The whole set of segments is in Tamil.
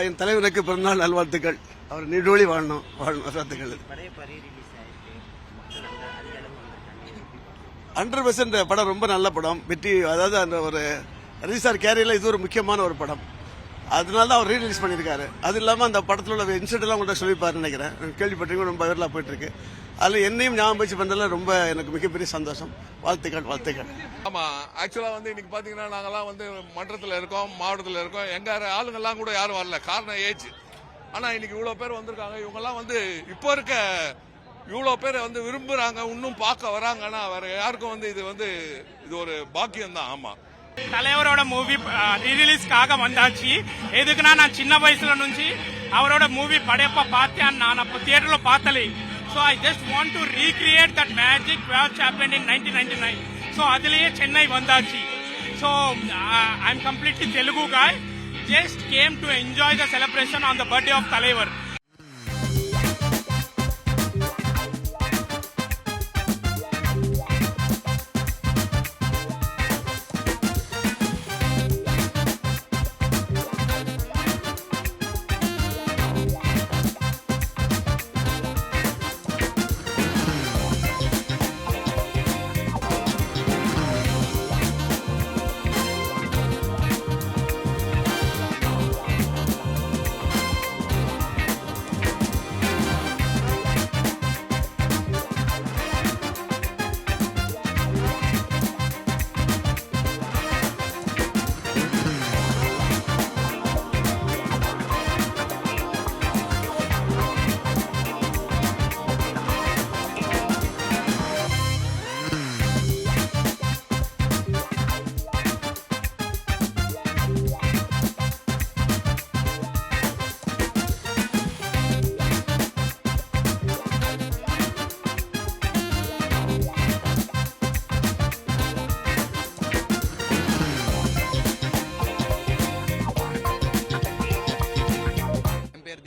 என் தலைவருக்கு பிறந்தநாள் நல்வாழ்த்துக்கள். அவர் நீடோழி வாழணும் வாழ்த்துக்கள். 100% படம் ரொம்ப நல்ல படம். வெற்றி, அதாவது அந்த ஒரு ரீசார் கேரியர்ல இது ஒரு முக்கியமான ஒரு படம். அதனால தான் அவர் ரீரிலீஸ் பண்ணியிருக்காரு. அது இல்லாமல் அந்த படத்தில் உள்ள இன்சிடென்ட் எல்லாம் உங்கள்கிட்ட சொல்லிப்பாருன்னு நினைக்கிறேன். கேள்விப்பட்டீங்க, ரொம்ப வைரலாக போயிட்டு இருக்கு. அதில் என்னையும் ஞாபகம் வச்சு பண்ணதில் ரொம்ப எனக்கு மிகப்பெரிய சந்தோஷம். வாழ்த்துக்கள். ஆமா, ஆக்சுவலா இன்னைக்கு பாத்தீங்கன்னா நாங்கெல்லாம் மன்றத்தில் இருக்கோம், மாவட்டத்தில் இருக்கோம். எங்க ஆளுங்கெல்லாம் கூட யாரும் வரல, காரணம் ஏஜ். ஆனா இன்னைக்கு இவ்வளவு பேர் வந்திருக்காங்க. இவங்கெல்லாம் இப்போ இருக்க இவ்வளவு பேர் விரும்புறாங்க, இன்னும் பார்க்க வராங்கன்னா வேற யாருக்கும் இது ஒரு பாக்கியம் தான். ஆமா, தலைவரோட மூவி ரீரிலீஸ்க்காக வந்தாச்சு. எதுக்குன்னா நான் சின்ன வயசுல నుంచి அவரோட மூவி படையப்ப பார்த்தேன். நான் அப்ப தியேட்டர்ல பார்த்தலே. So I just want to recreate that magic which happened in 1999. So அதுலயே சென்னை வந்தாச்சு. So I'm completely Telugu guy. Just came to enjoy the celebration on the birthday of தலைவர்.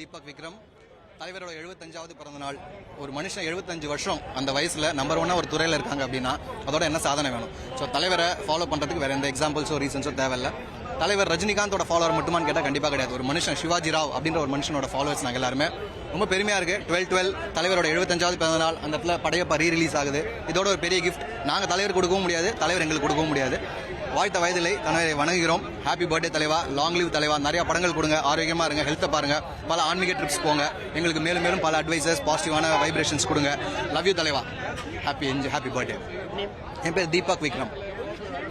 தீபக் விக்ரம். தலைவரோட 75வது பிறந்த நாள். ஒரு மனுஷன் 75 வருஷம் அந்த வயசுல நம்பர் 1 ஒரு துறையில இருக்காங்க அப்படின்னா அதோட என்ன சாதனை வேணும்? ஸோ தலைவரை ஃபாலோ பண்றதுக்கு வேற எந்த எக்ஸாம்பிள்ஸோ ரீசன்ஸோ தேவையில்ல. தலைவர் ரஜினிகாந்தோட ஃபாலோவர் மட்டுமான்னு கேட்டால் கண்டிப்பாக கிடையாது. ஒரு மனுஷன் சிவாஜி ராவ் அப்படின்ற ஒரு மனுஷனோட ஃபாலோவர்ஸ் நாங்கள் எல்லாருமே. ரொம்ப பெருமையா இருக்கு. 12/12 தலைவரோட 75வது பிறந்த நாள். அந்த இடத்துல படையப்பா ரீரிலீஸ் ஆகுது. இதோட ஒரு பெரிய கிஃப்ட். நாங்கள் தலைவர் கொடுக்கவும் முடியாது, தலைவர் எங்களுக்கு கொடுக்கவும் முடியாது. வாழ்த்த வயதில்லை, தலைவரை வணங்குகிறோம். ஹாப்பி பர்த்டே தலைவா, லாங் லீவ் தலைவா. நிறைய படங்கள் கொடுங்க, ஆரோக்கியமா இருங்க, ஹெல்த்தை பாருங்க, பல ஆன்மீக ட்ரிப்ஸ் போங்க. எங்களுக்கு மேலும் மேலும் பல அட்வைசஸ், பாசிட்டிவான வைப்ரேஷன்ஸ் கொடுங்க. லவ் யூ தலைவா. Happy birthday. என் பேர் தீபக் விக்ரம்.